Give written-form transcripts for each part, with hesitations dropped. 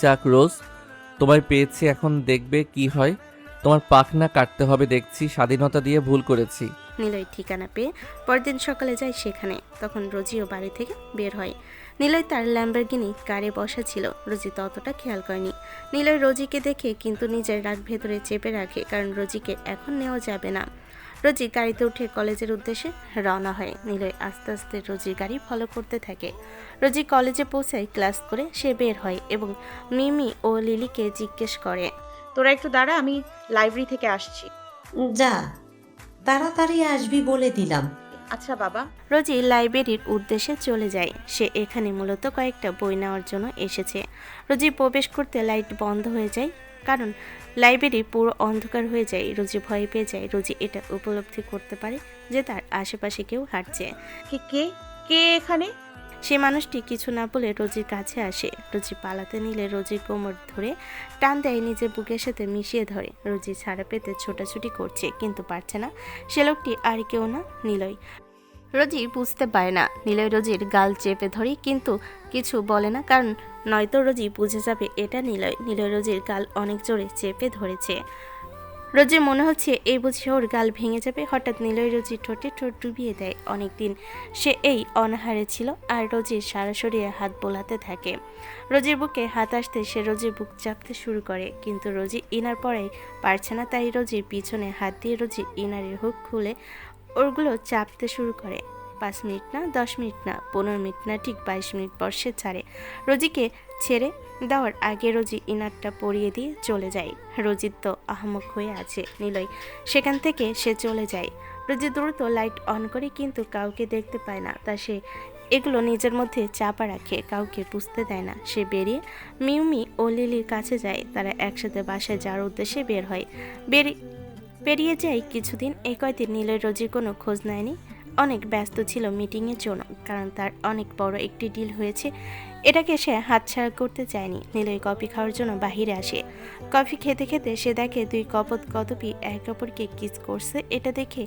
যাক রোজ, তোমায় পেয়েছি, এখন দেখবে কি হয়। তোমার পাখনা কাটতে হবে দেখছি, স্বাধীনতা দিয়ে ভুল করেছি। নিলয় ঠিকানা পেয়ে পরদিন সকালে যায় সেখানে। তখন রোজিও বাড়ি থেকে বের হয়। নিলয় তার ল্যাম্বরগিনি কারে বসা ছিল, রোজি ততটা খেয়াল করেনি। নিলয় রোজিকে দেখে কিন্তু নিজের রাগ ভেতরে চেপে রাখে, কারণ রোজিকে এখন নেওয়া যাবে না। রোজি গাড়িতে উঠে কলেজের উদ্দেশ্যে রওনা হয়। নিলয় আস্তে আস্তে রোজির গাড়ি ফলো করতে থাকে। রোজি কলেজে পৌঁছায়, ক্লাস করে সে বের হয় এবং মিমি ও লিলিকে জিজ্ঞেস করে, তোরা একটু দাঁড়া, আমি লাইব্রেরি থেকে আসছি। যা, তাড়াতাড়ি আসবি বলে দিলাম। আচ্ছা বাবা। রোজি লাইব্রেরির উদ্দেশ্যে চলে যায়। সে এখানে মূলত কয়েকটা বই নেওয়ার জন্য এসেছে। রোজি প্রবেশ করতে লাইট বন্ধ হয়ে যায়, কারণ লাইব্রেরি পুরো অন্ধকার হয়ে যায়। রোজি ভয় পেয়ে যায়। রোজি এটা উপলব্ধি করতে পারে যে তার আশেপাশে কেউ হাঁটছে। কে কে কে এখানে? সে মানুষটি কিছু না বলে রোজির কাছে আসে। রোজি পালাতে নিলে রোজির কোমর ধরে টান দেয়, নিজের বুকের সাথে মিশিয়ে ধরে। রোজি ছাড়া পেতে ছোটাছুটি করছে, কিন্তু পারছে না। সে লোকটি আর কেউ না, নিলয়। রোজি বুঝতে পারে না। নিলয় রোজির গাল চেপে ধরে, কিন্তু কিছু বলে না, কারণ নয়তো রোজি বুঝে যাবে এটা নিলয়। নিলয় রোজির গাল অনেক জোরে চেপে ধরেছে। রোজির মনে হচ্ছে এই বুঝি ওর গাল ভেঙে যাবে। হঠাৎ নিলয় রোজির ঠোঁটে ঠোঁট ডুবিয়ে দেয়। অনেকদিন সে এই অনাহারে ছিল, আর রোজির সারা শরীরে হাত বোলাতে থাকে। রোজির বুকে হাত আসতে সে রোজির বুক চাপতে শুরু করে, কিন্তু রোজি ইনার পরেই পারছে না। তাই রোজির পিছনে হাত দিয়ে রোজির ইনারের হুক খুলে ওরগুলো চাপতে শুরু করে। 5 মিনিট না, 10 মিনিট না, 15 মিনিট না, ঠিক 22 মিনিট পর সে ছাড়ে। রোজিকে ছেড়ে দেওয়ার আগে রোজি ইনারটা পরিয়ে দিয়ে চলে যায়। রোজির তো আহমক হয়ে আছে নিলয়। সেখান থেকে সে চলে যায়। রোজি দ্রুত লাইট অন করে, কিন্তু কাউকে দেখতে পায় না। তা সে এগুলো নিজের মধ্যে চাপা রাখে, কাউকে বুঝতে দেয় না। সে বেরিয়ে মিউমি ও লিলির কাছে যায়। তারা একসাথে বাসায় যাওয়ার উদ্দেশ্যে বের হয়। পেরিয়ে যায় কিছুদিন। এই কয়দিন নিলয় রোজির কোনো খোঁজ নেয়নি। অনেক ব্যস্ত ছিল মিটিংয়ের জন্য, কারণ তার অনেক বড় একটি ডিল হয়েছে। এটাকে সে হাতছাড়া করতে চায়নি। নিলয় কফি খাওয়ার জন্য বাহিরে আসে। কফি খেতে খেতে সে দেখে 2 কদপি একে অপরকে কিস করছে। এটা দেখে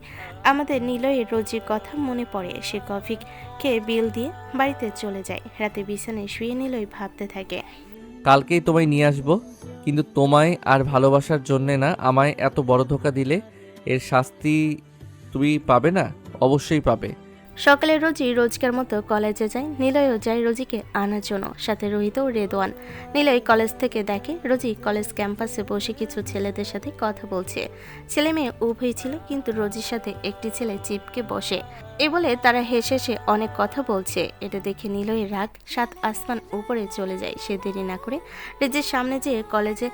আমাদের নিলয়ের রোজির কথা মনে পড়ে। সে কফি খেয়ে বিল দিয়ে বাড়িতে চলে যায়। রাতে বিছানায় শুয়ে নিলয় ভাবতে থাকে। কালকেই তোমায় নিয়ে আসবো, কিন্তু তোমায় আর ভালোবাসার জন্যে না, আমায় এত বড় ধোঁকা দিলে এর শাস্তি তুমি পাবে না? অবশ্যই পাবে। সকালে রোজি রোজকার মতো কলেজে যায়। নিলয়ও যায় রোজিকে আনার জন্য, সাথে রোহিত ও রেদওয়ান। নিলয় কলেজ থেকে দেখে রোজি কলেজ ক্যাম্পাসে বসে কিছু ছেলেদের সাথে কথা বলছে। ছেলে মেয়ে উভয়ই ছিল, কিন্তু রোজির সাথে একটি ছেলে চিপকে বসে। এ বলে তারা হেসে হেসে অনেক কথা বলছে। এটা দেখে নিলয়ের রাগ 7 আসমান উপরে চলে যায়। সে দেরি না করে রোজির সামনে যেয়ে কলেজে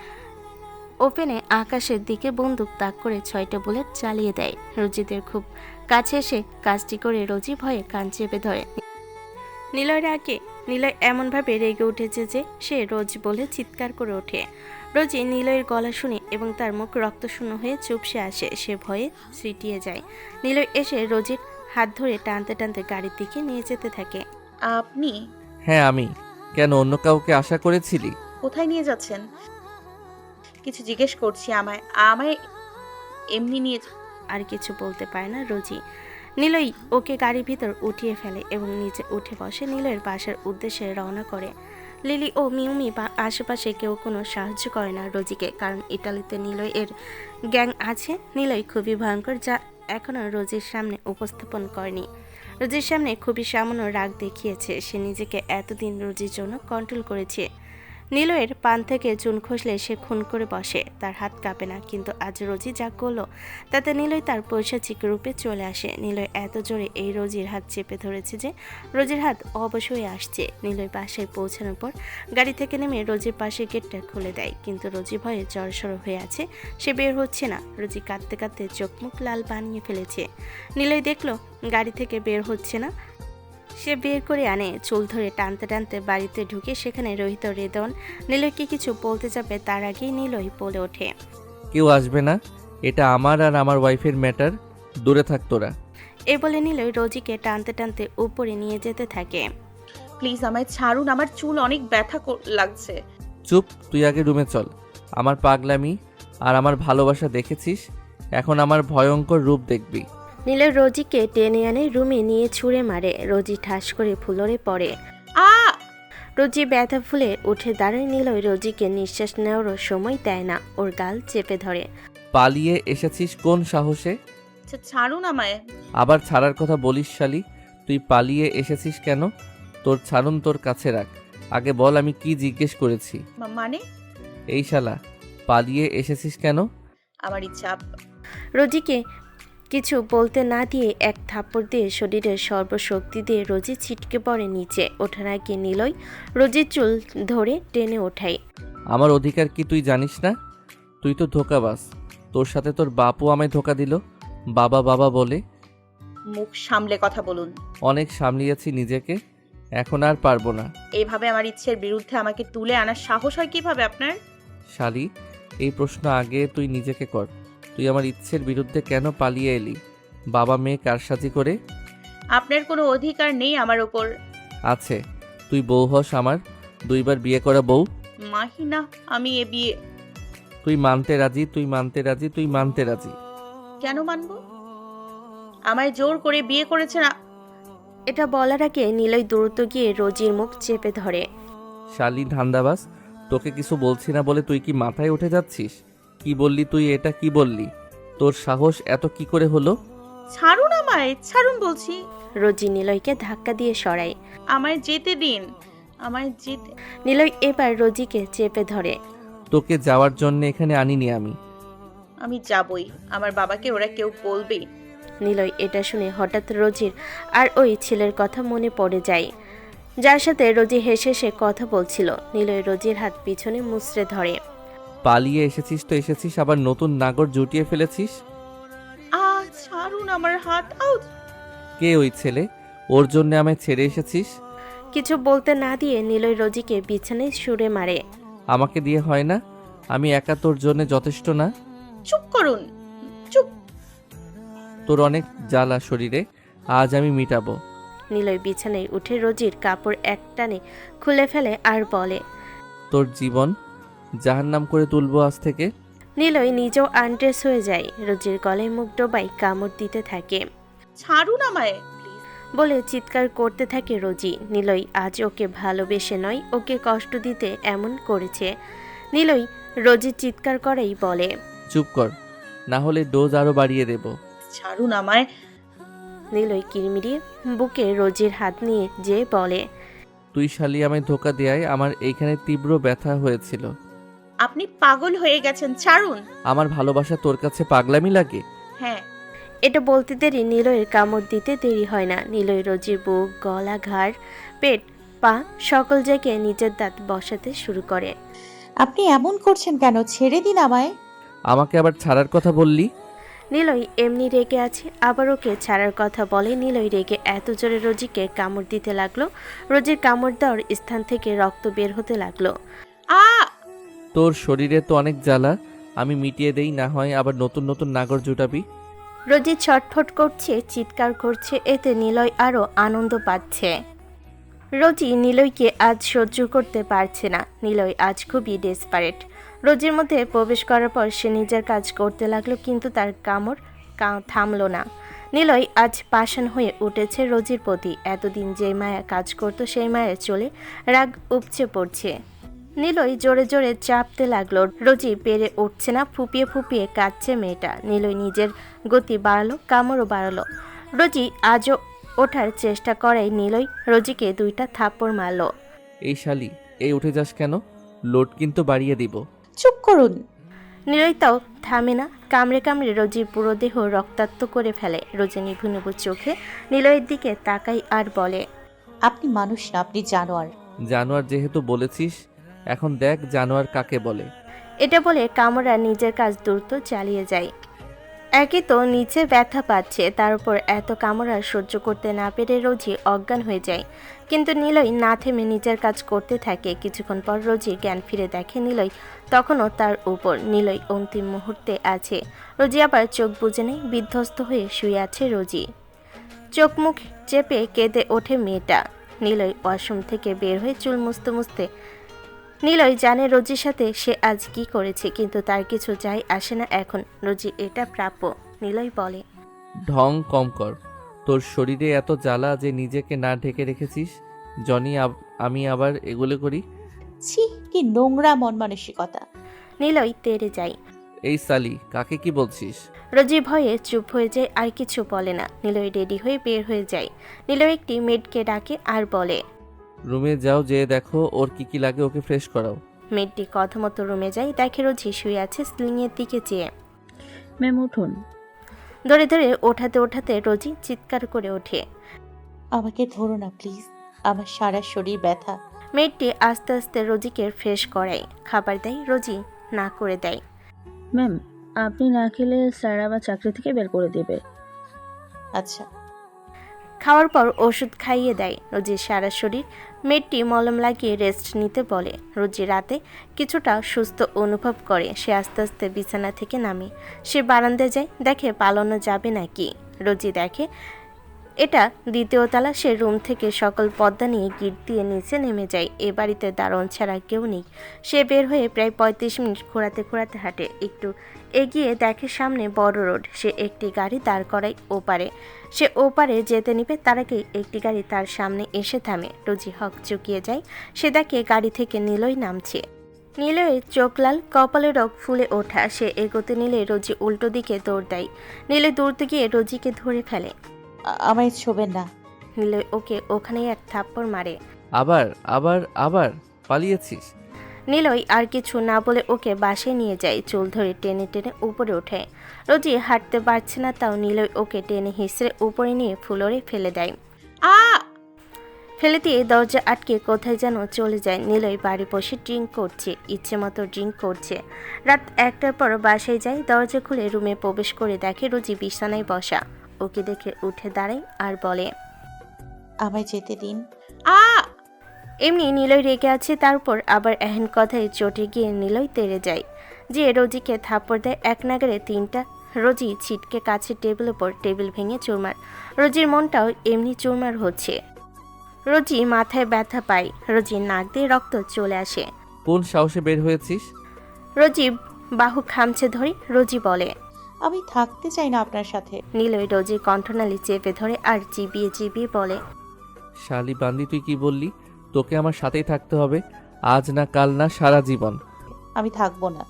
ওপেনে আকাশের দিকে বন্দুক তাক করে 6টা বুলেট চালিয়ে দেয়। রোজিদের খুব কাছে এসে কাজটি করে রোজি ভয়ে কান চেপে ধরে। নিলয়ের আগে নিলয় এমনভাবে রেগে উঠেছে যে সে রোজ বলে চিৎকার করে ওঠে। রোজি নিলয়ের গলা শুনে এবং তার মুখ রক্তশূন্য হয়ে চুপসে আসে। সে ভয়ে সিটিয়ে যায়। নিলয় এসে রোজির হাত ধরে টানতে টানতে গাড়ির দিকে নিয়ে যেতে থাকে। আপনি হ্যাঁ আমি। কেন, অন্য কাউকে আশা করেছিলি? কোথায় নিয়ে যাচ্ছেন? কিছু জিজ্ঞেস করছি। আমায় আমায় এমনি নিয়ে আর কিছু বলতে পারে না রোজি। নিলয় ওকে গাড়ির ভিতর উঠিয়ে ফেলে এবং নিচে উঠে বসে। নিলয়ের বাসার উদ্দেশ্যে রওনা করে। লিলি ও মিউমি বা আশেপাশে কেউ কোনো সাহায্য করে না রোজিকে, কারণ ইতালিতে নিলয় এর গ্যাং আছে। নিলয় খুবই ভয়ঙ্কর, যা এখনও রোজির সামনে উপস্থাপন করেনি। রোজির সামনে খুবই সামান্য রাগ দেখিয়েছে। সে নিজেকে এতদিন রোজির জন্য কন্ট্রোল করেছে। নিলয়ের পান থেকে চুন খসলে সে খুন করে বসে। তার হাত কাঁপে না, কিন্তু আজ রোজি যা করলো তাতে নিলয় তার পৈশাচিক রূপে চলে আসে। নিলয় এত জোরে এই রোজির হাত চেপে ধরেছে যে রোজির হাত অবশ্যই আসছে। নিলয় বাসায় পৌঁছানোর পর গাড়ি থেকে নেমে রোজির পাশে গেটটা খুলে দেয়, কিন্তু রোজি ভয়ে জড়সড় হয়ে আছে। সে বের হচ্ছে না। রোজি কাঁদতে কাঁদতে চোখ মুখ লাল বানিয়ে ফেলেছে। নিলয় দেখলো গাড়ি থেকে বের হচ্ছে না। সে বের করে আনে। চুল ধরে টানতে টানতে বাড়িতে ঢুকে সেখানে রোহিত রেদন। নিলয়কে কিছু বলতে যাবে তার আগেই নিলয় বলে ওঠে, কেউ আসবে না, এটা আমার আর আমার ওয়াইফের ম্যাটার, দূরে থাক তোরা। এ বলে নিলয় রোজিকে টানতে টানতে উপরে নিয়ে যেতে থাকে। প্লিজ আমায় ছাড়ুন, আমার চুল অনেক ব্যথা লাগছে। চুপ, তুই আগে রুমে চল। আমার পাগলামি আর আমার ভালোবাসা দেখেছিস, এখন আমার ভয়ঙ্কর রূপ দেখবি। নিলয় রোজিকে টেনে আনে রুমে নিয়ে ছুঁড়ে মারে। রোজি ঠাস করে ফ্লোরে পড়ে। আ রোজি ব্যথা ফুলে উঠে দাঁড়ায়। নিলয় রোজিকে নিঃশ্বাস নেওয়ারও সময় দেয় না, ওর গাল চেপে ধরে। পালিয়ে এসেছিস কোন সাহসে? আচ্ছা ছাড়ুন আমায়। আবার ছাড়ার কথা বলিস শালি। তুই পালিয়ে এসেছিস কেন? তোর ছাড়ুন তোর কাছে রাখ। আগে বল আমি কি জিজ্ঞেস করেছি। মানে এই শালা, পালিয়ে এসেছিস কেন? আমার ইচ্ছা। রোজিকে কিছু বলতে না দিয়ে এক থাপ্পড় দিয়ে শরীরের সর্বশক্তি দিয়ে রোজি ছিটকে পড়ে নিচে। ওঠার আগে নিলয় রোজির চুল ধরে টেনে ওঠায়। আমার অধিকার কি তুই জানিস না? তুই তো ধোঁকাবাজ। তোর সাথে তোর বাপু আমায় ধোঁকা দিল, বাবা বাবা বলে। মুখ সামলে কথা বলুন। অনেক সামলিয়েছি নিজেকে, এখন আর পারবো না। এইভাবে আমার ইচ্ছের বিরুদ্ধে আমাকে তুলে আনার সাহস হয় কিভাবে আপনার? শালি, এই প্রশ্ন আগে তুই নিজেকে কর। তুই আমার ইচ্ছের বিরুদ্ধে কেন পালিয়ে এলি? বাবা মেয়ে কারসাজি করে? আপনার কোনো অধিকার নেই আমার ওপর। আছে। তুই বউ হস আমার, 2বার বিয়ে করা বউ। মাহিনা, আমি এ বিয়ে তুই মানতে রাজি, তুই মানতে রাজি, তুই মানতে রাজি। কেন মানব? আমায় জোর করে বিয়ে করেছেন। এটা বলার আগে নিলয় দ্রুত গিয়ে রোজির মুখ চেপে ধরে। শালি ধান্দাবাজ, তোকে কিছু বলছি না বলে তুই কি মাথায় উঠে যাচ্ছিস? কি বললি তুই? এটা কি বললি? তোর সাহস এত কি করে হলো? ছাড়ুন আমায়, ছাড়ুন বলছি। রোজি নিলয়কে ধাক্কা দিয়ে সরায়। আমায় যেতে দিন, আমায় যেতে। নিলয় এবার রোজিকে চেপে ধরে। তোকে যাওয়ার জন্য এখানে আনিনি আমি। আমি যাবই, আমার বাবাকে ওরা কেউ বলবে। নিলয় এটা শুনে হঠাৎ রোজির আর ওই ছেলের কথা মনে পড়ে যায়, যার সাথে রোজি হেসে হেসে কথা বলছিল। নিলয় রোজির হাত পিছনে মুচড়ে ধরে। পালিয়ে এসেছিস তো এসেছিস, আবার নতুন নাগর জুটিয়ে ফেলেছিস। ছাড়ুন আমার হাত। আউট! কে ওই ছেলে? ওর জন্য আমায় ছেড়ে এসেছিস? কিছু বলতে না দিয়ে নিলয় রোজিকে বিছানায় ছুঁড়ে মারে। আমাকে দিয়ে হয় না? আমি একা তোর জন্য যথেষ্ট না? চুপ করুন, চুপ। তোর অনেক জ্বালা শরীরে, আজ আমি মিটাবো। নিলয় বিছানায় উঠে রোজির কাপড় একটানে খুলে ফেলে আর বলে, তোর জীবন জাহান্নাম করে তুলবো আজ থেকে। নিলয় নিজেও আনড্রেস হয়ে যায়। রোজির গলায় মুখ ডোবাই কামড় দিতে থাকে। ছাড়ুন আমায় প্লিজ। বলে চিৎকার করতে থাকে রোজি। নিলয় আজ ওকে ভালোবেসে নয়, ওকে কষ্ট দিতে এমন করেছে। নিলয় রোজির চিৎকার করেই বলে, চুপ কর, না হলে ডোজ আরো বাড়িয়ে দেব। ছাড়ুন আমায়। নিলয় কিরমিরিয়ে বুকে রোজির হাত নিয়ে যে বলে, তুই শালি আমায় ধোকা দেয়ায় আমার এইখানে তীব্র ব্যথা হয়েছিল। আপনি পাগল হয়ে গেছেন, ছাড়ুন। আমার ভালোবাসা তোর কাছে পাগলামি লাগে? হ্যাঁ। এটা বলতে দেরি নিলয়ের কামড় দিতে দেরি হয় না। নিলয় রোজির বুক, গলা, ঘাড়, পেট, পা সকল জায়গায় নিজের দাঁত বসাতে শুরু করে। আপনি এমন করছেন কেন? ছেড়ে দিন আমায়। আমাকে আবার ছাড়ার কথা বললি? নিলয় এমনি রেগে আছে, আবার ওকে ছাড়ার কথা বলে। নিলয় রেগে এত জোরে রোজিকে কামড় দিতে লাগলো, রোজির কামড় দেওয়ার স্থান থেকে রক্ত বের হতে লাগলো। আ তোর শরীরে তো অনেক জ্বালা, আমি মিটিয়ে দেই, না হয় আবার নতুন নতুন নাগর জুটাবি। রোজি ছটফট করছে, চিৎকার করছে, এতে নিলয় আরও আনন্দ পাচ্ছে। রোজি নিলয়কে আজ সহ্য করতে পারছে না। নিলয় আজ খুবই ডেসপারেট। রোজির মধ্যে প্রবেশ করার পর সে নিজের কাজ করতে লাগলো, কিন্তু তার কামড় থামলো না। নিলয় আজ পাষাণ হয়ে উঠেছে রোজির প্রতি। এতদিন যে মায়া কাজ করতো সেই মায়া চলে রাগ উপচে পড়ছে। নিলয় জোরে জোরে চাপতে লাগলো। রোজি পেরে উঠছে না, ফুপিয়ে ফুপিয়ে কাঁদছে মেয়েটা। নিলয় নিজের গতি বাড়ালো, কামড়ও বাড়ালো। রোজি আজও ওঠার চেষ্টা করায় নিলয় রোজিকে 2টা থাপ্পড় মারলো। এই শালি, এই উঠে যাস কেন? লোড কিন্তু বাড়িয়ে দিব। চুপ করুন। নিলয় তাও থামে না, কামড়ে কামড়ে রোজির পুরো দেহ রক্তাক্ত করে ফেলে। রোজি নিভু নিভু চোখে নিলয়ের দিকে তাকাই আর বলে, আপনি মানুষ না, আপনি জানোয়ার। জানোয়ার যেহেতু বলেছিস, এখন দেখ জানোয়ার কাকে বলে। এটা বলে কামড়া নিজের কাজ দ্রুত চালিয়ে যায়। একে তো নিচে ব্যথা পাচ্ছে, তার উপর এত কামড়া সহ্য করতে না পেরে রোজি অজ্ঞান হয়ে যায়। কিন্তু নিলয় না থেমে নিজের কাজ করতে থাকে। কিছুক্ষণ পর রোজি জ্ঞান ফিরে দেখে নিলয় তখনও তার উপর। নিলয় অন্তিম মুহূর্তে আছে। রোজি আবার চোখ বুজে নেই, বিধ্বস্ত হয়ে শুয়ে আছে রোজি। চোখ মুখ চেপে কেঁদে ওঠে মেয়েটা। নিলয় ওয়াশরুম থেকে বের হয়ে চুল মুছতে মুছতে নিলয় জানে রোজির সাথে সে আজ কি করেছে, কিন্তু তার কিছু যায় আসে না এখন। রোজি এটা প্রাপ্য। নিলয় বলে, ঢং কম কর। তোর শরীরে এত জ্বালা যে নিজেকে না ঢেকে রেখেছিস। জনি আমি আবার এগুলো করি? ছি, কি নোংরা মন মানসিকতা। নিলয় তেড়ে যায়। এই সালি, কাকে কি বলছিস? রোজি ভয়ে চুপ হয়ে যায়, আর কিছু বলে না। নিলয় রেডি হয়ে বের হয়ে যায়। নিলয় একটি মেডকে ডাকে আর বলে, রুমে যাও, যেয়ে দেখো ওর কি কি লাগে, ওকে ফ্রেশ করাও। মেডটি কথা মতো রুমে যায়, দেখে রোজি শুয়ে আছে সিলিংয়ের দিকে চেয়ে। ম্যাম উঠুন। ধরে ধরে ওঠাতে ওঠাতে রোজি চিৎকার করে ওঠে। আমাকে ধরো না প্লিজ, আমার সারা শরীর ব্যথা। মেয়েটি আস্তে আস্তে রোজিকে ফ্রেশ করায়, খাবার দেয়। রোজি না করে দেয়। ম্যাম আপনি না খেলে স্যার আবার চাকরি থেকে বের করে দেবে। আচ্ছা। খাওয়ার পর ওষুধ খাইয়ে দেয় রোজির সারা শরীর। মেয়েটি মলম লাগিয়ে রেস্ট নিতে বলে। রোজি রাতে কিছুটা সুস্থ অনুভব করে। সে আস্তে আস্তে বিছানা থেকে নামে। সে বারান্দায় যায়, দেখে পালানো যাবে নাকি। রোজি দেখে এটা দ্বিতীয় তলা। সে রুম থেকে সকল পর্দা নিয়ে গিট দিয়ে নিচে নেমে যায়। এ বাড়িতে দারোয়ান ছাড়া কেউ নেই। সে বের হয়ে প্রায় 35 মিনিট ঘোরাতে ঘোরাতে হাঁটে। একটু এগিয়ে দেখে সামনে বড় রোড। সে একটি গাড়ি দাঁড় করায় ওপারে। সে ওপারে যেতে নিবে, তার আগে একটি গাড়ি তার সামনে এসে থামে। রোজি হক চুকিয়ে যায়। সে দেখে গাড়ি থেকে নিলয় নামছে। নিলয়ের চোখ লাল, কপালের রগ ফুলে ওঠা। সে এগোতে নিলে রোজি উল্টো দিকে দৌড় দেয়। নিলয় দৌড়তে গিয়ে রোজিকে ধরে ফেলে। আমায় ছোবেন না। নিলয় ওকে ওখানেই এক থাপ্পড় মারে। আবার আবার আবার পালিয়েছিস? নিলয় আর কিছু না বলে ওকে বাসায় নিয়ে যায়। চুল ধরে টেনে টেনে উপরে ওঠে। রোজি হাঁটতে পারছে না, তাও নিলয় ওকে টেনে হিসড়ে উপরে নিয়ে ফ্লোরে ফেলে দেয়। আ ফেলে দিয়ে দরজা আটকে কোথায় যেন চলে যায়। নিলয় বাড়ি বসে ড্রিঙ্ক করছে, ইচ্ছে মতো ড্রিঙ্ক করছে। রাত 1টার পর বাসায় যায়। দরজা খুলে রুমে প্রবেশ করে দেখে রোজি বিছানায় বসা। ওকে দেখে উঠে দাঁড়ায় আর বলে, আমায় যেতে দিন। আ এমনি নিলয় রেগে আছে, তারপর আবার এহেন কথায় চটে গিয়ে নিলয় তেড়ে যায়। যে রোজিকে থাপ্পড় দেয় এক নাগারে 3টা। রোজি ছিটকে কাছে টেবিল ওপর, টেবিল ভেঙে চুরমার। রোজির মনটাও এমনি চুরমার হচ্ছে। রোজি মাথায় ব্যথা পায়। রোজির নাক দিয়ে রক্ত চলে আসে। কোন সাহসে বের হয়েছিস? রোজি বাহু খামছে ধরে। রোজি বলে, আমি থাকতে চাই না আপনার সাথে। নিলয় রোজির কণ্ঠনালী চেপে ধরে আর চিবিয়ে চিবিয়ে বলে, শালি বান্দি, তুই কি বললি? তোকে আমার সাথেই থাকতে হবে, আজ না কাল না, সারা জীবন। আমি থাকবো না।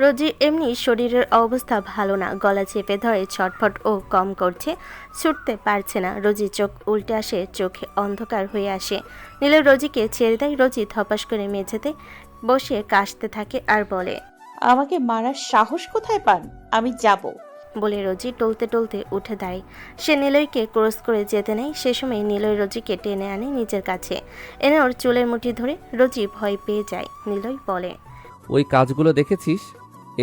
রোজির এমনি শরীরের অবস্থা ভালো না। গলা চেপে ধরে, ছটফট ও কম করছে, ছুটতে পারছে না। রোজির চোখ উল্টে আসে, চোখে অন্ধকার হয়ে আসে। নিলয় রোজিকে ছেড়ে দেয়। রোজি ধপাস করে মেঝেতে বসে কাশতে থাকে আর বলে, আমাকে মারার সাহস কোথায় পান? আমি যাব। বলে রোজি টলতে টলতে উঠে দাঁড়ায়। সে নিলয়কে ক্রস করে যেতে নেয়। সে সময় নিলয় রোজিকে টেনে আনে নিজের কাছে, এনে ওর চুলের মুঠি ধরে। রোজি ভয় পেয়ে যায়। নিলয় বলে, ওই কাজগুলো দেখেছিস?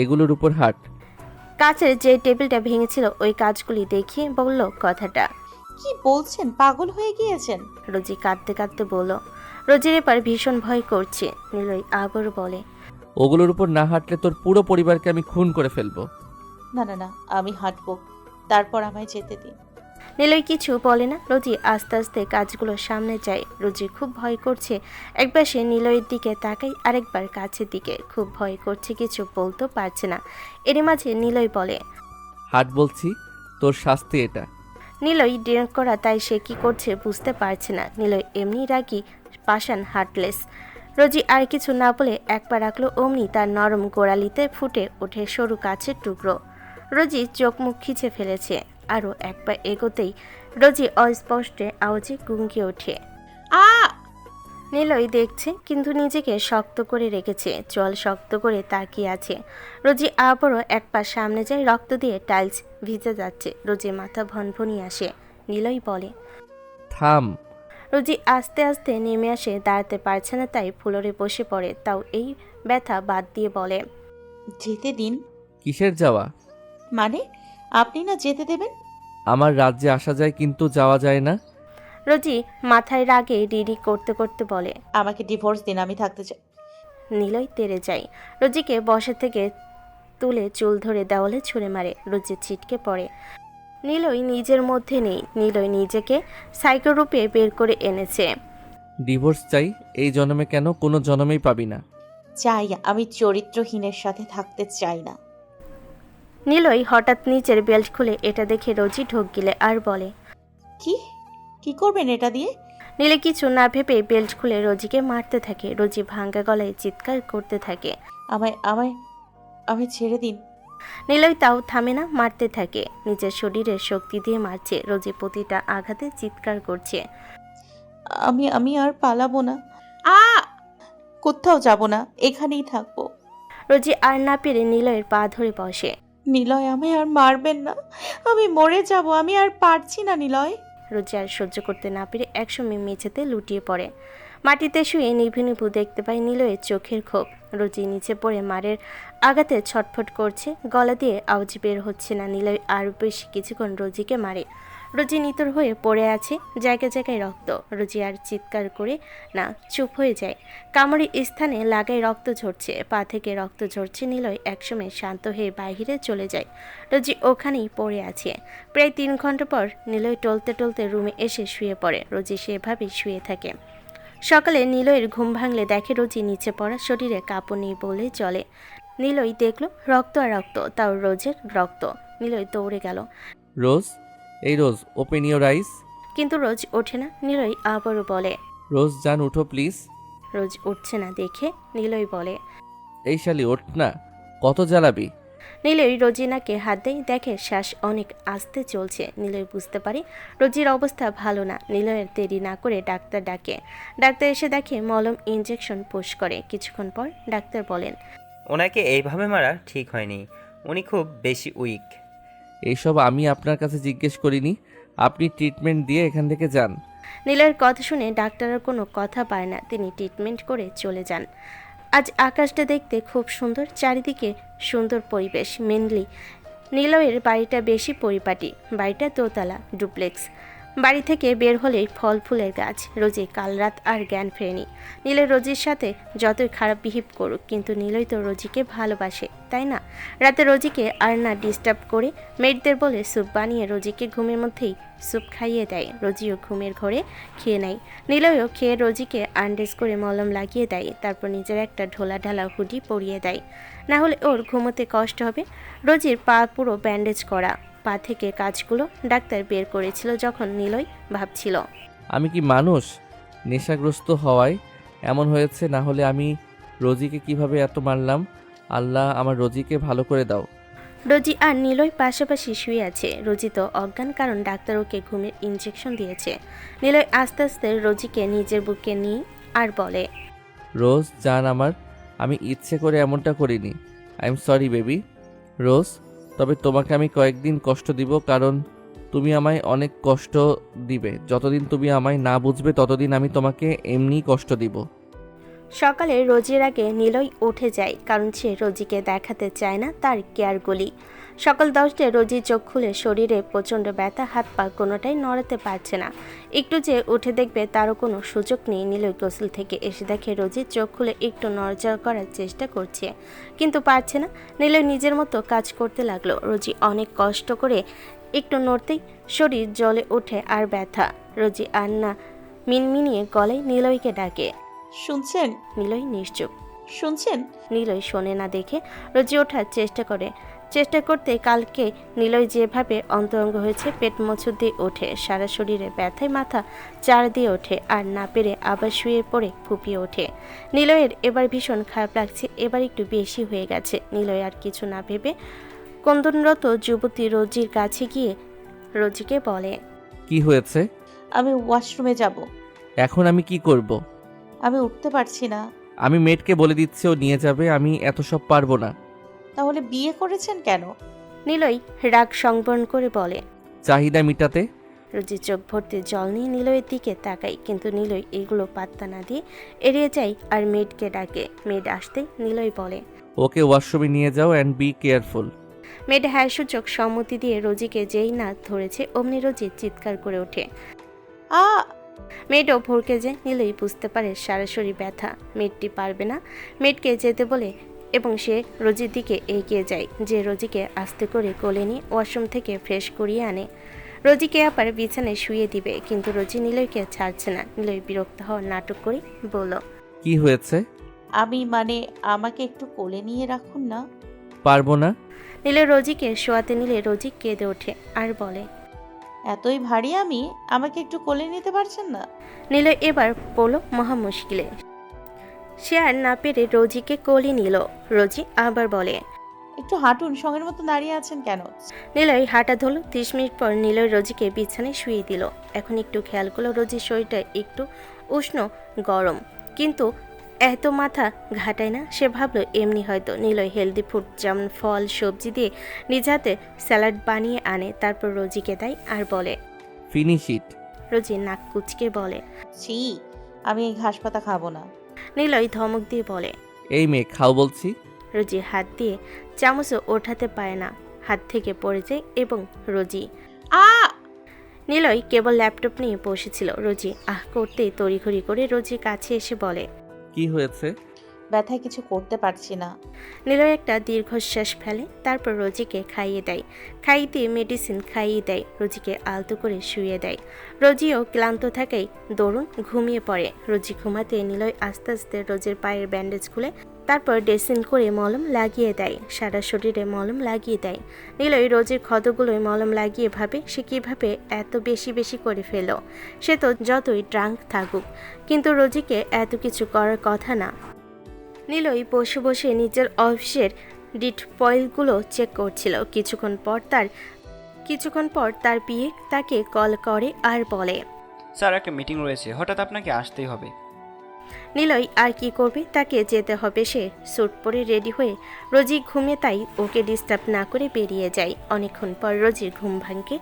এগুলোর উপর হাট। কাছের যে টেবিলটা ভেঙেছিল ওই কাজগুলি দেখিয়ে বলল কথাটা। কি বলছেন? পাগল হয়ে গিয়েছেন? রোজি কাঁদতে কাঁদতে বলল। রোজির এবার ভীষণ ভয় করছে। নিলয় আবার বলে, ওগুলোর উপর না হাঁটলে তোর পুরো পরিবারকে আমি খুন করে ফেলবো। না না না, আমি হাঁটবো, তারপর আমায় যেতে দিন। নিলয় কিছু বলে না। রোজি আস্তে আস্তে কাজগুলোর সামনে যায়। রোজি খুব ভয় করছে। একবার সে নিলয়ের দিকে তাকায়, আরেকবার কাছের দিকে। খুব ভয় করছে, কিছু বলতেও পারছে না। এর মাঝে নিলয় বলে, হাট বলছি, তোর শাস্তি এটা। নিলয় ড্রিঙ্ক করা, তাই সে কি করছে বুঝতে পারছে না। নিলয় এমনি রাগি, পাষাণ, হার্টলেস। রোজি আর কিছু না বলে এক পা রাখলো, অমনি তার নরম গোড়ালিতে ফুটে ওঠে সরু কাছের টুকরো। রোজি চোখ মুখ খিচে ফেলেছে। আরও এক পা এগোতেই রোজি অস্পষ্টে আওয়াজে গুঙ্গিয়ে ওঠে। আ নিলয় দেখছে, কিন্তু নিজেকে শক্ত করে রেখেছে। চল শক্ত করে তাকিয়ে আছে। রোজি আবারও এক পা সামনে যায়। রক্ত দিয়ে টাইলস ভিজে যাচ্ছে। রোজির মাথা ভনভনি আসে। নিলয় বলে, থাম। রোজি আস্তে আস্তে নেমে আসে। দাঁড়াতে পারছে না, তাই ফ্লোরে বসে পড়ে। তাও এই ব্যথা বাদ দিয়ে বলে, যেতে দিন। কিসের যাওয়া? মানে আপনি না যেতে দেবেন? আমার রাজ্যে আসা যায়, কিন্তু যাওয়া যায় না। রোজি মাথায় রাগে রিরি করতে করতে বলে, আমাকে ডিভোর্স দিন, আমি থাকতে চাই। নিলয় তেড়ে যায়। রোজিকে বসা থেকে তুলে চুল ধরে দেওয়ালে ছুঁড়ে মারে। রোজি ছিটকে পড়ে। নিলয় নিজের মধ্যে নেই। নিলয় নিজেকে সাইকো রূপে বের করে এনেছে। ডিভোর্স চাই, এই জন্মে কেন, কোনো জন্মেই পাবি না। চাই, আমি চরিত্রহীনের সাথে থাকতে চাই না। নিলয় হঠাৎ নিচের বেল্ট খুলে এটা দেখে রোজি ঢোক গিলে আর বলে, কি কি করবেন এটা দিয়ে? নীলে কিছু না ভেবে বেল্ট খুলে রোজিকে মারতে থাকে। রোজি ভাঙ্গা গলায় চিৎকার করতে থাকে। আমায় আমায় আমায় ছেড়ে দিন। নিলয় তাও থামে না, মারতে থাকে। নিজের শরীরে শক্তি দিয়ে মারছে। রোজি প্রতিটা আঘাতে চিৎকার করছে। আমি আমি আর পালাবো না, আ কোথাও যাব না, এখানেই থাকবো। রোজি আর না পেরে নিলয়ের পা ধরে বসে। নিলয়, আমায় আর মারবেন না, আমি মরে যাব, আমি আর পারছি না নিলয়। রোজি আর সহ্য করতে না পেরে একসময় মেঝেতে লুটিয়ে পড়ে। মাটিতে শুয়ে নিভু নিভু দেখতে পায় নিলয়ের চোখের ক্ষোভ। রোজি নিচে পড়ে মারের আঘাতে ছটফট করছে, গলা দিয়ে আওয়াজ বের হচ্ছে না। নিলয় আর বেশি কিছুক্ষণ রোজিকে মারে। রোজি নিতর হয়ে পড়ে আছে, জায়গায় জায়গায় রক্ত। রোজি আর চিৎকার করে না, চুপ হয়ে যায়। কামড়ের স্থানে লাগায় রক্ত ঝরছে, পা থেকে রক্ত ঝরছে। নিলয় একসময় শান্ত হয়ে বাইরে চলে যায়। রোজি ওখানেই পড়ে আছে। প্রায় 3 ঘন্টা পর নিলয় টলতে টলতে রুমে এসে শুয়ে পড়ে। রোজি সেভাবেই শুয়ে থাকে। সকালে নিলয়ের ঘুম ভাঙলে দেখে রোজি নিচে পড়া, শরীরে কাপড় নেই বলে চলে। নিলয় দেখলো রক্ত আর রক্ত, তাও রোজের রক্ত। নিলয় দৌড়ে গেল, রোজ, এই রোজ, ওপেন ইওর আইস। কিন্তু রোজ ওঠে না। নিলয় আবারও বলে, রোজ জান উঠো প্লিজ। রোজ উঠছে না দেখে নিলয় বলে, এই শালি ওঠ না, কত জ্বালাবি। নিলয় রোজিনাকে হাত দেয়, দেখে শ্বাস অনেক আস্তে চলছে। নিলয় বুঝতে পারে রোজির অবস্থা ভালো না। নিলয়ের দেরি না করে ডাক্তার ডাকে। ডাক্তার এসে দেখে মলম ইনজেকশন পুশ করে। কিছুক্ষণ পর ডাক্তার বলেন, ওনাকে এইভাবে মারা ঠিক হয়নি, উনি খুব বেশি উইক। এইসব আমি আপনার কাছে জিজ্ঞেস করিনি, আপনি ট্রিটমেন্ট দিয়ে এখান থেকে যান। নিলয়ের কথা শুনে ডাক্তারের কোনো কথা পায় না, তিনি ট্রিটমেন্ট করে চলে যান। আজ আকাশটা দেখতে খুব সুন্দর, চারিদিকে সুন্দর পরিবেশ। মেনলি নিলয়ের বাড়িটা বেশি পরিপাটি। বাড়িটা দোতলা, ডুপ্লেক্স। বাড়ি থেকে বের হলেই ফল ফুলের গাছ। রোজি কাল রাত আর জ্ঞান ফেরেনি। নীলয় রোজির সাথে যতই খারাপ বিহেভ করুক, কিন্তু নীলয় তো রোজিকে ভালোবাসে, তাই না? রাতে রোজিকে আর না ডিস্টার্ব করে মেয়েদের বলে স্যুপ বানিয়ে রোজিকে ঘুমের মধ্যেই স্যুপ খাইয়ে দেয়। রোজিও ঘুমের ঘরে খেয়ে নেয়। নীলয়ও খেয়ে রোজিকে আন্ডেজ করে মলম লাগিয়ে দেয়। তারপর নিজের একটা ঢোলা ঢালা হুডি পরিয়ে দেয়, না হলে ওর ঘুমোতে কষ্ট হবে। রোজির পা পুরো ব্যান্ডেজ করা, পা থেকে কাজগুলো ডাক্তার বের করেছিল। যখন নিলয় ভাবছিল, আমি কি মানুষ? নেশাগ্রস্ত হওয়ায় এমন হয়েছে, না হলে আমি রোজিকে কিভাবে এত মারলাম। আল্লাহ, আমার রোজিকে ভালো করে দাও। রোজি আর নিলয় পাশাপাশি শুয়ে আছে। রোজি তো অজ্ঞান, কারণ ডাক্তার ওকে ঘুমের ইনজেকশন দিয়েছে। নিলয় আস্তে আস্তে রোজিকে নিজের বুকে নিয়ে আর বলে, রোজ জান আমার, আমি ইচ্ছে করে এমনটা করিনি। I am sorry baby. Rose, তবে তোমাকে আমি কয়েকদিন কষ্ট দিব, কারণ তুমি আমায় অনেক কষ্ট দিবে। যতদিন তুমি আমায় না বুঝবে ততদিন আমি তোমাকে এমনিই কষ্ট দিব। সকালে রোজির আগে নিলয় উঠে যায়, কারণ সে রোজিকে দেখাতে চায় না তার কেয়ারগুলি। সকাল 10টায় রোজি চোখ খুলে শরীরে প্রচণ্ড ব্যথা, হাত পা কোনোটাই নড়াতে পারছে না। একটু যে উঠে দেখবে তারও কোনো সুযোগ নেই। নিলয় গোসল থেকে এসে দেখে রোজি চোখ খুলে একটু নড়াচড়া করার চেষ্টা করছে, কিন্তু পারছে না। নিলয় নিজের মতো কাজ করতে লাগলো। রোজি অনেক কষ্ট করে একটু নড়তেই শরীর জ্বলে ওঠে আর ব্যথা। রোজি আর না মিনমিনিয়ে গলায় নিলয়কে ডাকে। শুনছেন? নিলয় নিশ্চুপ। শুনছেন? নিলয় শোনে না দেখে রোজি ওঠার চেষ্টা করতে কালকে নিলয় যেভাবে অন্তরঙ্গ হয়েছে, পেট মোচড় দিয়ে ওঠে, সারা শরীরে ব্যথায় মাথা চার দিয়ে ওঠে, আর না পেরে আবার শুয়ে পড়ে ফুপিয়ে ওঠে। নিলয়ের এবার ভীষণ খারাপ লাগছে, এবার একটু বেশি হয়ে গেছে। নিলয় আর কিছু না ভেবে কন্দনরত যুবতী রোজির কাছে গিয়ে রোজিকে বলে, কি হয়েছে? আমি ওয়াশরুমে যাব। এখন আমি কি করব? আমি উঠতে পারছি না। আমি মেয়েটকে বলে দিচ্ছি, ও নিয়ে যাবে। আমি এত সব পারবো না। তাহলে বিয়ে করেছেন কেন? নিলয় রাগ সংবরণ করে বলে। চাহিদা মিটাতে। রোজি চোখ ভর্তি জল নিয়ে নিলয়ের দিকে তাকাই, কিন্তু নিলয় এগুলো পাত্তা না দিয়ে এড়িয়ে যায় আর মেয়েটকে ডাকে। মেয়েট আসতেই নিলয় বলে, ওকে ওয়াশরুমে নিয়ে যাও অ্যান্ড বি কেয়ারফুল। মেয়েট হ্যাঁ সূচক সম্মতি দিয়ে রোজিকে যেই না ধরেছে, অমনি রোজি চিৎকার করে ওঠে। আ মেয়েটও ভরকে যায়। নিলয় বুঝতে পারে সরাসরি ব্যথা, মেয়েটটি পারবে না। মেয়েটকে যেতে বলে এবং সে রোজির দিকে এগিয়ে যায়, যে রোজিকে আস্তে করে কোলে নিয়ে ওয়াশরুম থেকে ফ্রেশ করিয়ে আনে। রোজিকে আবার বিছানায় শুয়ে দিবে, কিন্তু রোজি নিলয়কে ছাড়ছে না। নিলয় বিরক্ত হওয়ার নাটক করে বলল, কি হয়েছে? আমি আমাকে একটু কোলে নিয়ে রাখুন না। পারবো না। নিলয় রোজিকে শোয়াতে নিলে রোজি কেঁদে ওঠে আর বলে, এতই ভারী আমি, আমাকে একটু কোলে নিতে পারছেন না? নিলয় এবার পড়ল মহা মুশকিলে। সে আর না পেরে রোজিকে কোলে নিল। রোজি আবার বলে, একটু হাঁটুন, সঙ্গের মতো দাঁড়িয়ে আছেন কেন? নিলয় হাঁটা ধরল। 30 মিনিট পর নিলয় রোজিকে বিছানায় শুয়ে দিল। এখন একটু খেয়াল করলো রোজির শরীরটা একটু উষ্ণ গরম, কিন্তু এত মাথা ঘাটায় না। সে ভাবলো এমনি হয়তো। নিলয় হেলদি ফুড যেমন ফল সবজি দিয়ে নিজ হাতে স্যালাড বানিয়ে আনে, তারপর রোজিকে দেয় আর বলে। Finish it. রোজি নাক কুচকে বলে, ছি, আমি এই ঘাস পাতা খাবো না। নিলয় ধমক দিয়ে বলে। এই মেয়ে খাও বলছি। রোজি হাত দিয়ে চামচও ওঠাতে পারে না, হাত থেকে পড়ে যায় এবং রোজি। আ নিলয় কেবল ল্যাপটপ নিয়ে বসেছিল। রোজি আহ করতেই তড়িঘড়ি করে রোজির কাছে এসে বলে, কি হয়েছে? ব্যথায় কিছু করতে পারছি না। নিলয় একটা দীর্ঘশ্বাস ফেলে, তারপর রোজিকে খাইয়ে দেয়। খাইয়ে মেডিসিন খাইয়ে দেয়, রোজিকে আলতো করে শুয়ে দেয়। রোজিও ক্লান্ত থাকায় দরুন ঘুমিয়ে পড়ে। রোজি ঘুমাতে নিলয় আস্তে আস্তে রোজির পায়ের ব্যান্ডেজ খুলে তারপর ড্রেসিং করে মলম লাগিয়ে দেয়। সারা শরীরে মলম লাগিয়ে দেয়। নিলয় রোজির ক্ষতগুলোয় মলম লাগিয়ে ভাবে সে কীভাবে এত বেশি বেশি করে ফেল। সে তো যতই ড্রাঙ্ক থাকুক, কিন্তু রোজিকে এত কিছু করার কথা না। নিলয় বসে বসে নিজের অফিসের ডিটেইলগুলো চেক করছিল। কিছুক্ষণ পর তার পিএ তাকে কল করে আর বলে, স্যার একটা মিটিং রয়েছে, হঠাৎ আপনাকে আসতেই হবে। নিলয় আর কি করবে, তাকে যেতে হবে। সে স্যুট পরে রেডি হয়ে রোজি ঘুমে তাই ওকে ডিস্টার্ব না করে বেরিয়ে যায়। অনেকক্ষণ পর রোজির ঘুম ভাঙে।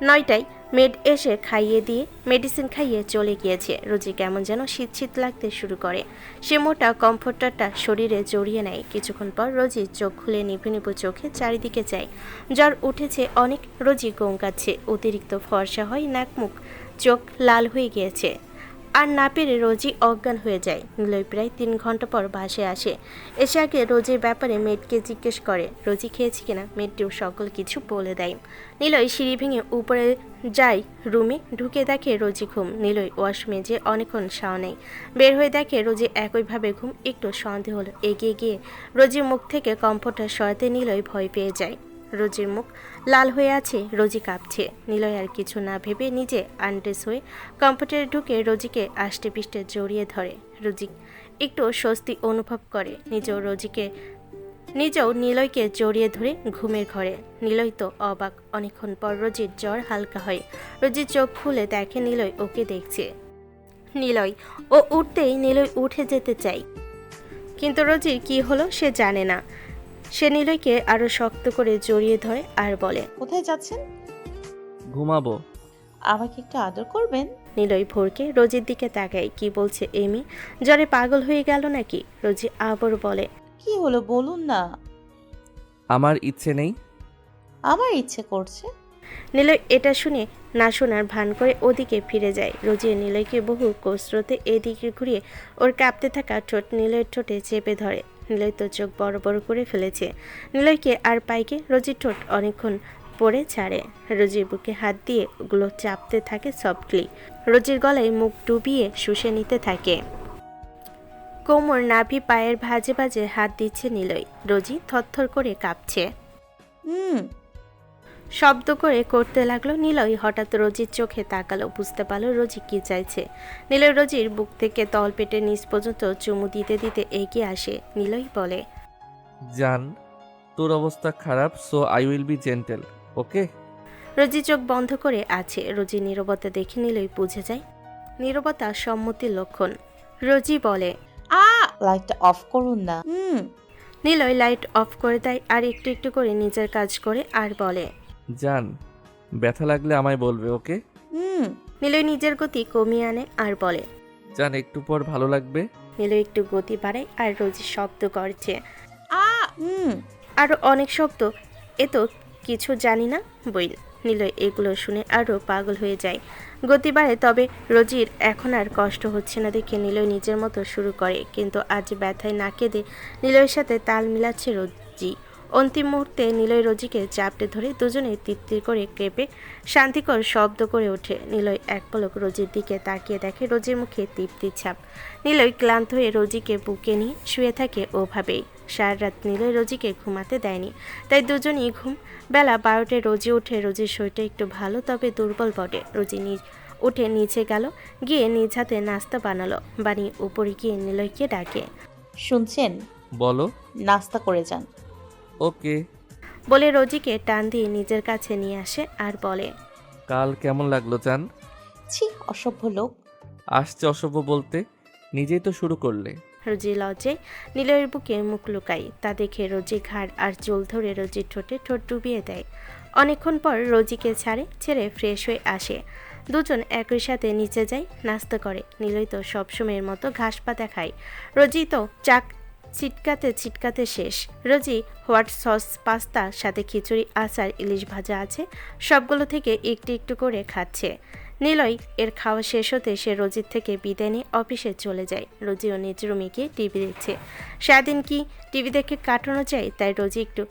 9টায় মেড এসে খাইয়ে দিয়ে মেডিসিন খাইয়ে চলে গিয়েছে। রোজি কেমন যেন শীত শীত লাগতে শুরু করে। সে মোটা কমফোর্টারটা শরীরে জড়িয়ে নেয়। কিছুক্ষণ পর রোজি চোখ খুলে নিভু নিভু চোখে চারিদিকে যায়। জ্বর উঠেছে অনেক। রোজি গোঙ্গাচ্ছে, অতিরিক্ত ফর্সা হয়, নাক মুখ চোখ লাল হয়ে গিয়েছে। আর না পেরে রোজি অজ্ঞান হয়ে যায়। নিলয় প্রায় 3 ঘন্টা পর বাসে আসে। এসে আগে রোজির ব্যাপারে মেডকে জিজ্ঞেস করে রোজি খেয়েছে কিনা। মেডটিও সকল কিছু বলে দেয়। নিলয় সিঁড়ি ভেঙে উপরে যায় রুমে, ঢুকে দেখে রোজি ঘুম। নিলয় ওয়াশরুমে যে অনেকক্ষণ শাও নেই, বের হয়ে দেখে রোজি একইভাবে ঘুম। একটু সন্দেহ হলো, এগিয়ে গিয়ে রোজির মুখ থেকে কম্ফোর্টার সরাতে নিলয় ভয় পেয়ে যায়। রোজির মুখ লাল হয়ে আছে, রোজি কাঁপছে। নিলয় আর কিছু না ভেবে নিজে আনড্রেস হয়ে কম্পিউটারে ঢুকে রোজিকে আষ্টে পিষ্টে জড়িয়ে ধরে। রোজি একটু স্বস্তি অনুভব করে। নিজেও নিলয়কে জড়িয়ে ধরে ঘুমের ঘরে। নিলয় তো অবাক। অনেকক্ষণ পর রোজির জ্বর হালকা হয়। রোজির চোখ খুলে দেখে নিলয় ওকে দেখছে। ও উঠতেই নিলয় উঠে যেতে চায়, কিন্তু রোজির কি হলো সে জানে না। সে নিলয়কে আরো শক্ত করে জড়িয়ে ধরে আর বলে, কোথায় যাচ্ছেন? ঘুমাবো। আমাকে একটু আদর করবেন? নিলয় ভোরকে রোজির দিকে তাকায়। কি বলছে এমি, জ্বরে পাগল হয়ে গেল নাকি? রোজি আবার বলে, কি হলো বলুন না। আমার ইচ্ছে নেই। আমার ইচ্ছে করছে। নিলয় এটা শুনে না শোনার ভান করে ওদিকে ফিরে যায়। রোজি নিলয়কে বহু কসরতে এদিকে ঘুরিয়ে ওর কাঁপতে থাকা ঠোঁট নিলয়ের ঠোঁটে চেপে ধরে। নিলয় তো চোখ বড় বড় করে ফেলেছে। নিলয়কে আর পাইকে রোজির ঠোঁট অনেকক্ষণ পরে ছাড়ে। রোজির বুকে হাত দিয়ে ওগুলো চাপতে থাকে সফটলি। রোজির গলায় মুখ ডুবিয়ে শুষে নিতে থাকে। কোমর নাভি পায়ের ভাঁজে ভাঁজে হাত দিচ্ছে নিলয়। রোজি থরথর করে কাঁপছে। শব্দ করে করতে লাগলো। নিলয় হঠাৎ রোজির চোখে তাকালো, বুঝতে পারলো রোজি কি চাইছে। নিলয় রোজির বুক থেকে তলপেটের নিচ পর্যন্ত চুমু দিতে দিতে এগিয়ে আসে। নিলয় বলে, জান, তোর অবস্থা খারাপ, so I will be gentle, okay? Rosie চোখ বন্ধ করে আছে। রোজি নীরবতা দেখে নিলয় বুঝে যায় নীরবতা সম্মতির লক্ষণ। রোজি বলে, লাইটটা অফ করুন না। নিলয় লাইট অফ করে দেয় আর একটু একটু করে নিজের কাজ করে আর বলে, জান, ব্যথা লাগলে আমায় বলবে, ওকে? নিলয় নিজের গতি কমিয়ে আনে আর বলে, জান, একটু পর ভালো লাগবে। নিলয় একটু গতি বাড়ায় আর রোজি শব্দ করছে। আরো অনেক শব্দ। এ তো কিছু জানি না বইল। নিলয় এগুলো শুনে আরো পাগল হয়ে যায়, গতি বাড়ে। তবে রোজির এখন আর কষ্ট হচ্ছে না দেখে নিলয় নিজের মতো শুরু করে। কিন্তু আজ ব্যথায় না কেঁদে নিলয়ের সাথে তাল মিলাচ্ছে রোজি। অন্তিম মুহূর্তে নিলয় রোজিকে চাপটে ধরে দুজনে তিত্তির করে কেঁপে শান্তিকর শব্দ করে ওঠে। নিলয় এক পলক রোজির দিকে তাকিয়ে দেখে রোজির মুখে তৃপ্তির ছাপ। নিলয় ক্লান্ত হয়ে রোজিকে বুকে নিয়ে শুয়ে থাকে ওভাবেই। সারা রাত নিলয় রোজিকে ঘুমাতে দেয়নি, তাই দুজনই ঘুম। বেলা 12টায় রোজি ওঠে। রোজির শরীরটা একটু ভালো, তবে দুর্বল বটে। রোজি উঠে নিচে গেল, গিয়ে নিজ হাতে নাস্তা বানালো। বানিয়ে উপরে গিয়ে নিলয়কে ডাকে। শুনছেন? বলো। নাস্তা করে যান। ওকে। বলে রোজিকে টান দিয়ে নিজের কাছে নিয়ে আসে আর বলে, কাল কেমন লাগলো জান? ছি, অসভ্য লোক। আসছে অসভ্য বলতে, নিজেই তো শুরু করলে। রোজি লজ্জায় নিলয়ের বুকে মুখ লুকাই। তা দেখে রোজি ঘাড় আর চুল ধরে রোজির ঠোঁটে ঠোঁট ডুবিয়ে দেয়। অনেকক্ষণ পর রোজিকে ছেড়ে ফ্রেশ হয়ে আসে। দুজন একই সাথে নিচে যায়, নাস্তা করে। নিলয় তো সবসময়ের মতো ঘাস পাতা খায়। রোজি তো চাক ছিটকাতে শেষ। রোজি হোয়াইট সস পাস্তা, সাথে খিচুড়ি, আচার, ইলিশ ভাজা আছে, সবগুলো থেকে একটু একটু করে খাচ্ছে। নিলয় এর খাওয়া শেষ হতে সে রোজির থেকে বিদায় নিয়ে অফিসে চলে যায়। রোজিও নিজ রুমে গিয়ে টিভি দেখছে। সারাদিন কি টিভি দেখে কাটানো যায়, তাই রোজি একটু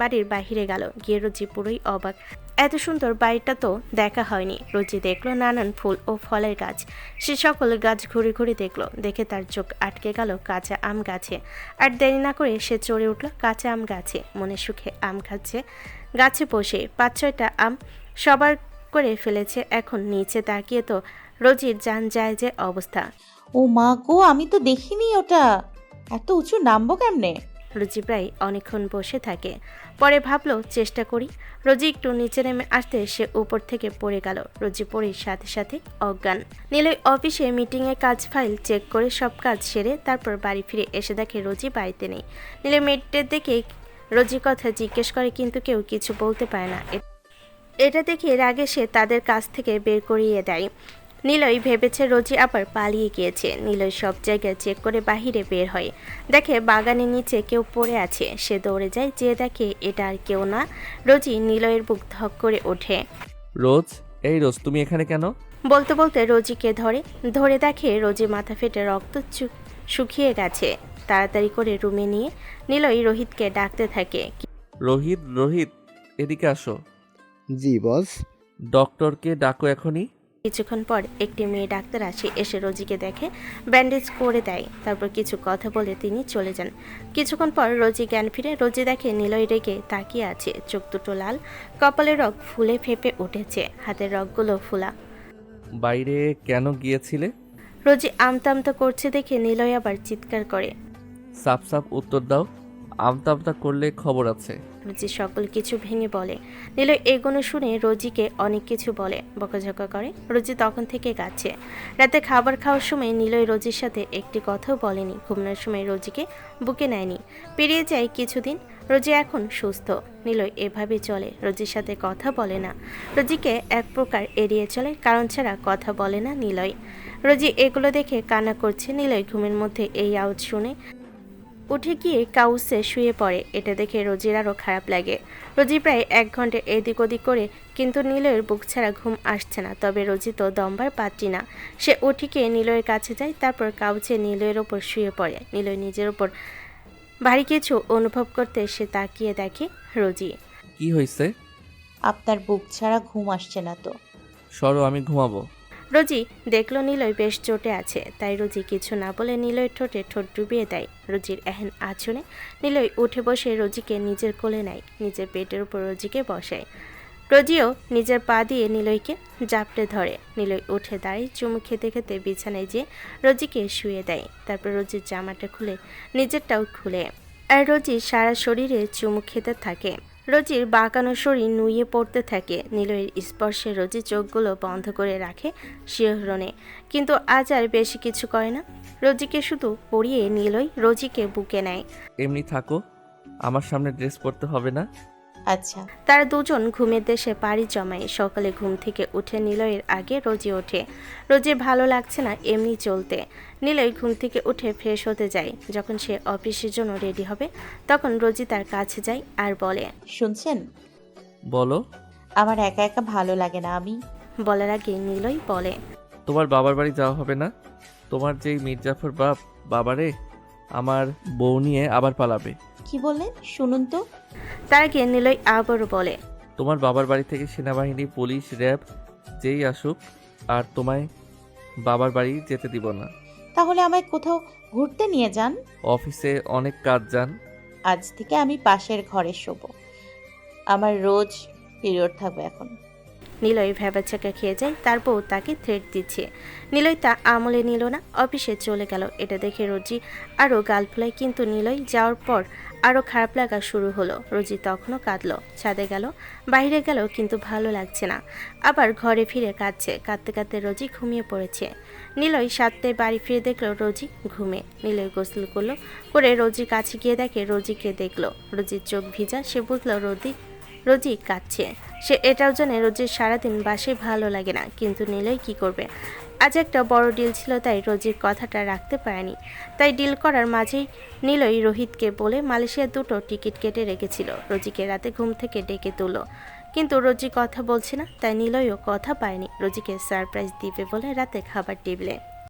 বাড়ির বাহিরে গেল। গিয়ে রোজি পুরোই অবাক। এত সুন্দর বাড়িটা তো দেখা হয়নি। রোজি দেখলো নানান ফুল ও ফলের গাছ। সে সকল গাছ ঘুরে ঘুরে দেখলো। দেখে তার চোখ আটকে গেল কাঁচা আম গাছে। আর দেরি না করে সে চড়ে উঠল কাঁচা আম গাছে। মনে সুখে আম খাচ্ছে। গাছে বসে 5-6টা আম সবার করে ফেলেছে। এখন নিচে তাকিয়ে তো রোজির জান যায় যে অবস্থা। ও মা গো, আমি তো দেখিনি ওটা। এত উঁচু নামবো কেমনে? রোজি প্রায় অনেকক্ষণ বসে থাকে। পরে ভাবলো চেষ্টা করি। রোজি একটু নিচে নেমে আসতে সে উপর থেকে পড়ে গেল। রোজি পড়ে সাথে সাথে অজ্ঞান। নিলয় অফিসে মিটিংয়ে কাজ ফাইল চেক করে সব কাজ সেরে তারপর বাড়ি ফিরে এসে দেখে রোজি বাড়িতে নেই। নিলয় মেয়েদের দেখে রোজির কথা জিজ্ঞেস করে, কিন্তু কেউ কিছু বলতে পারে না। এটা দেখে রাগে সে তাদের কাছ থেকে বের করিয়ে দেয়। নিলয় ভেবেছে রোজি আবার পালিয়ে গিয়েছে। নিলয় সব জায়গায় চেক করে বাহিরে বের হয়। দেখে বাগানের নিচে কেউ পড়ে আছে। সে দৌড়ে যায়, যেয়ে দেখে এটা আর কেউ না, রোজি। নিলয়ের বুক ধক করে ওঠে। রোজ, এই রোজ তুমি এখানে কেন? বলতে বলতে রোজিকে ধরে দেখে রোজি মাথা ফেটে রক্ত শুকিয়ে গেছে। তাড়াতাড়ি করে রুমে নিয়ে নিলয় রোহিতকে ডাকতে থাকে। রোহিত, রোহিত, এদিকে আসো। জি বস। ডক্টরকে ডাকো এখনই। কিছুক্ষণ পর একটি মেয়ে ডাক্তার আসে। এসে রোজিকে দেখে, ব্যান্ডেজ করে দেয়। তারপর কিছু কথা বলে তিনি চলে যান। কিছুক্ষণ পর রোজি জ্ঞান ফিরে। রোজি দেখে নিলয় রেগে তাকিয়ে আছে। চোখ দুটো লাল, কপালের রগ ফুলে ফেপে উঠেছে, হাতের রগগুলো ফুলা। বাইরে কেন গিয়েছিলে? রোজি আমতা করছে দেখে নিলয় আবার চিৎকার করে। সাপ সাপ উত্তর দাও। আমতা আমতা করলে খবর আছে। রোজি সকল কিছু ভেঙে বলে। নিলয় এগোনো শুনে রোজিকে অনেক কিছু বলে, বকাঝকা করে। রোজি তখন থেকে গাচ্ছে। রাতে খাবার খাওয়ার সময় নিলয় রোজির সাথে একটি কথাও বলেনি। ঘুমানোর সময় রোজিকে বুকে নেয়নি। পেরিয়ে যায় কিছুদিন। রোজি এখন সুস্থ। নিলয় এভাবে চলে, রোজির সাথে কথা বলে না। রোজিকে এক প্রকার এড়িয়ে চলে, কারণ ছাড়া কথা বলে না নিলয়। রোজি এগুলো দেখে কান্না করছে। নিলয় ঘুমের মধ্যে এই আওয়াজ শুনে উঠে গিয়ে কাউসে শুয়ে পড়ে। এটা দেখে রোজির আরও খারাপ লাগে। রোজি প্রায় 1 ঘন্টা এদিক ওদিক করে, কিন্তু নিলয়ের বুক ছাড়া ঘুম আসছে না। তবে রোজি তো দমবার পাত্রী না। সে উঠে গিয়ে নিলয়ের কাছে যায়, তারপর কাউচে নিলয়ের ওপর শুয়ে পড়ে। নিলয় নিজের ওপর ভারী কিছু অনুভব করতে সে তাকিয়ে দেখে রোজি। কি হয়েছে? আপনার বুক ছাড়া ঘুম আসছে না তো। সরো, আমি ঘুমাবো। রোজি দেখলো নিলয় বেশ চোটে আছে, তাই রোজি কিছু না বলে নিলয়ের ঠোঁটে ঠোঁট ডুবিয়ে দেয়। রোজির এহেন আচরণে নিলয় উঠে বসে রোজিকে নিজের কোলে নেয়, নিজের পেটের উপর রোজিকে বসায়। রোজিও নিজের পা দিয়ে নিলয়কে জাপটে ধরে। নিলয় উঠে দাঁড়িয়ে চুমু খেতে খেতে বিছানায় যেয়ে রোজিকে শুয়ে দেয়। তারপর রোজির জামাটা খুলে নিজেরটাও খুলে, আর রোজি সারা শরীরে চুমু খেতে থাকে। রোজির বাঁকানো শরীর নুয়ে পড়তে থাকে। নিলয়ের স্পর্শে রোজি চোখগুলো বন্ধ করে রাখে শিহরণে, কিন্তু আজ আর বেশি কিছু করে না। রোজিকে শুধু পরিয়ে নিলয় রোজিকে বুকে নেয়। এমনি থাকো, আমার সামনে ড্রেস পরতে হবে না। আচ্ছা। তারা দুজন ঘুমের দেশে পাড়ি জমায়। সকালে ঘুম থেকে উঠে নিলয়ের আগে রোজি ওঠে। রোজির ভালো লাগছে না এমনি চলতে। নিলয় ঘুম থেকে উঠে ফ্রেশ হতে যায়। যখন সে অফিসের জন্য রেডি হবে, তখন রোজি তার কাছে যায় আর বলে, শুনছেন? বলো। আমার একা একা ভালো লাগে না। আমি বলার আগে নিলয় বলে, তোমার বাবার বাড়ি যাওয়া হবে না? তোমার যেই মির্জাফর বাবারে আমার বউ নিয়ে আবার পালাবে। কি বললেন শুনুন তো? তার আগে নিলয় আবারও বলে, তোমার বাবার বাড়ি থেকে সেনাবাহিনী, পুলিশ, র্যাব যেই আসুক, আর তোমায় বাবার বাড়ি যেতে দিব না। তাহলে আমায় কোথাও ঘুরতে নিয়ে যান। অফিসে অনেক কাজ যান। আজ থেকে আমি পাশের ঘরে শোবো। আমার রোজ পিরিয়ড থাকবে এখন। নিলয় ভ্যাবাচাকা খেয়ে যায়। তার বউ তাকে থ্রেট দিচ্ছে। নিলয় তা আমলে নিল না, অফিসে চলে গেল। এটা দেখে রোজি আরও গাল ফুলায়, কিন্তু নিলয় যাওয়ার পর আরও খারাপ লাগা শুরু হলো। রোজি তখনও কাঁদলো। ছাদে গেল, বাইরে গেল, কিন্তু ভালো লাগছে না। আবার ঘরে ফিরে কাঁদছে। কাঁদতে কাঁদতে রোজি ঘুমিয়ে পড়েছে। নিলয় 7টায় বাড়ি ফিরে দেখলো রোজি ঘুমে। নিলয় গোসল করলো, করে রোজির কাছে গিয়ে দেখে রোজিকে দেখলো। রোজির চোখ ভিজা। সে বুঝলো রোজি কাঁদছে। সে এটাও জানে রোজির সারাদিন বাসে ভালো লাগে না, কিন্তু নিলয় কি করবে? আজ একটা বড় ডিল ছিল, তাই রোজির কথাটা রাখতে পারেনি। তাই ডিল করার মাঝেই নিলয় রোহিতকে বলে মালয়েশিয়ার 2টো টিকিট কেটে রেখেছিল। রোজিকে রাতে ঘুম থেকে ডেকে তুলল, কিন্তু রোজি কথা বলছে না, তাই নিলয়ও কথা পায়নি। রোজিকে সারপ্রাইজ দিবে বলে রাতে খাবার টেবিলে